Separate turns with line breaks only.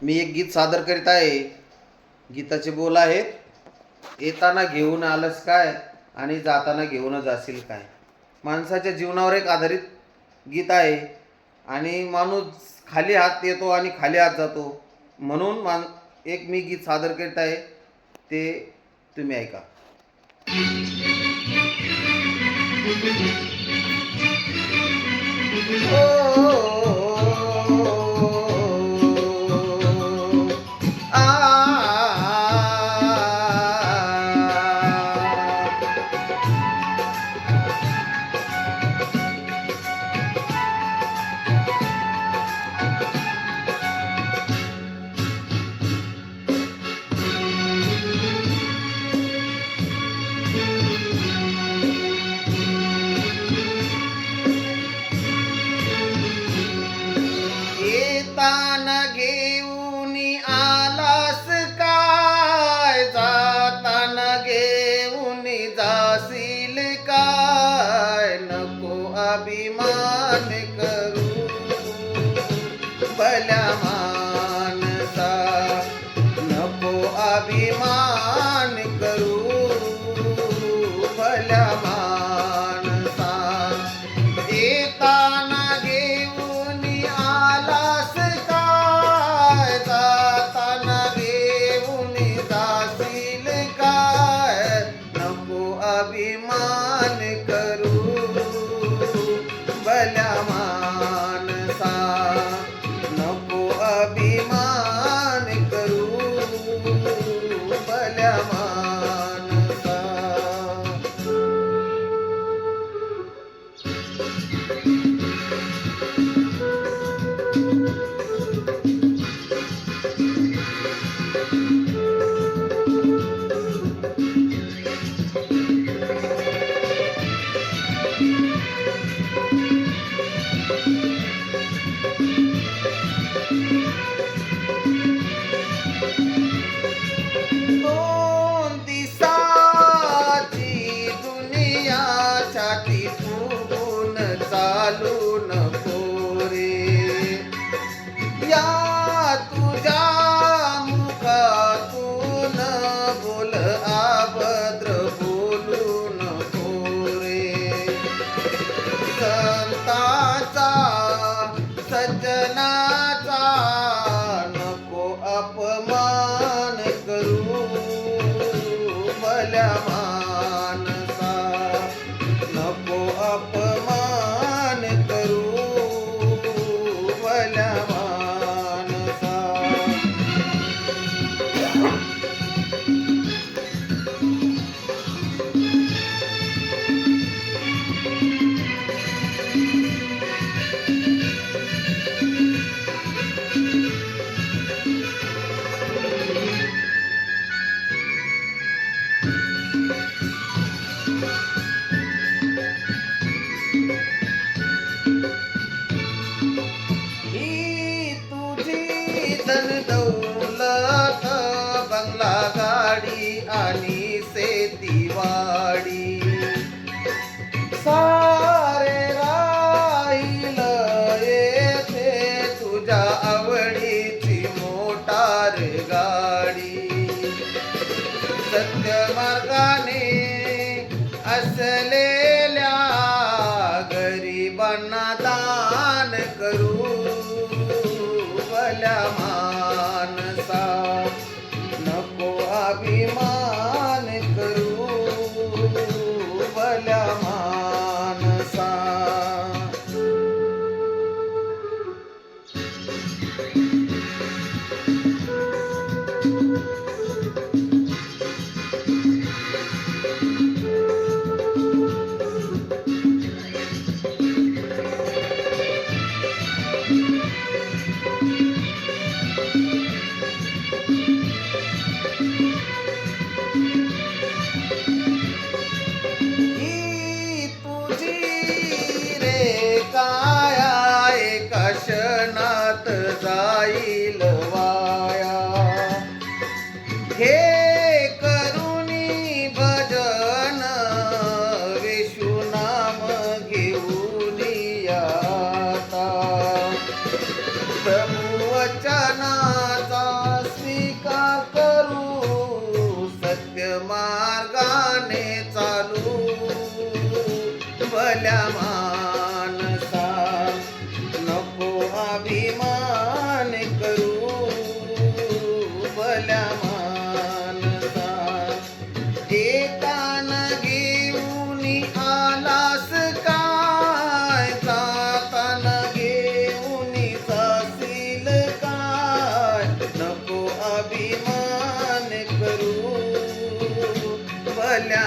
मी एक गीत सादर करीत आहे. गीताचे बोल आहेत, येताना घेऊन आलंस काय आणि जाताना घेऊन जाशील काय. माणसाच्या जीवनावर एक आधारित गीत आहे आणि माणूस खाली हात येतो आणि खाली हात जातो. म्हणून एक मी गीत सादर करीत आहे, ते तुम्ही ऐका. येताना घेऊन आलास काय, जाताना घेऊन जाशील काय. नको अभिमान करू भल्या मानसा, नको अभिमान करू भल्या मानसा. येताना घेऊन आलास काय, जाताना घेऊन जाशील काय. नको अभिमान करू भल्या मानसा, नको अभिमान करू भल्या मानसा. दोन दिसाची दुनिया छाती फुगून चालू नको रे. या तुझ्या मुखातून बोल अभद्र बोलू नको रे. संताचा सज्जनाचा नको अपमान करू भल्या मानसा, नको अपमान करू भल्या मानसा. ही तुझी धन दौलत, बंगला गाडी आणि शेतीवाडी, सारे राहील येथे तुझ्या आवडीची मोटार गाडी. सत्य मार्गाने असलेल्या गरिबांना दान करू भल्या मानसा, नको अभिमान करू भल्या मानसा. भल्या